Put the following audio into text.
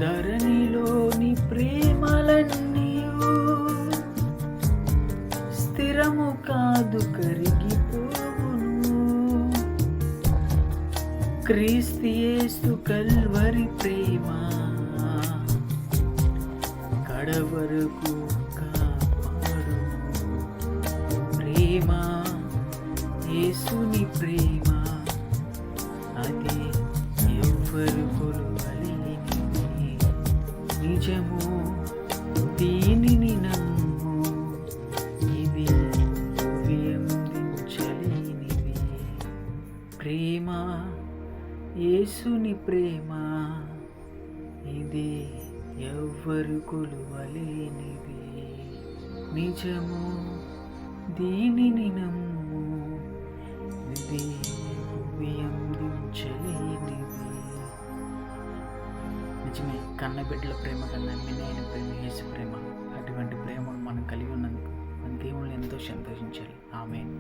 ధరణిలోని ప్రేమలన్నీయు స్థిరము కాదు, కరిగిపోవును. క్రీస్తు యేసు కల్వరి ప్రేమ కడవరకు కాపాడును. ప్రేమ, యేసుని ప్రేమ, అది ఎవ్వరు కొలువలేనిది. నిజము, దీనిని నమ్ము, ఇది వ్యందించలేనిది. ప్రేమ, యేసుని ప్రేమ, ఇది ఎవ్వరు కొలువలేనిది. నిజము, దీనిని నమ్ము, ఇది వ్యందించలేనిది. నిజమే, కన్నబిడ్డల ప్రేమ కన్నా మిన్నైన ప్రేమ యేసు ప్రేమ. అటువంటి ప్రేమను మనం కలిగి ఉన్నందుకు మన దేవుళ్ళు ఎంతో సంతోషించాలి. ఆమేన్.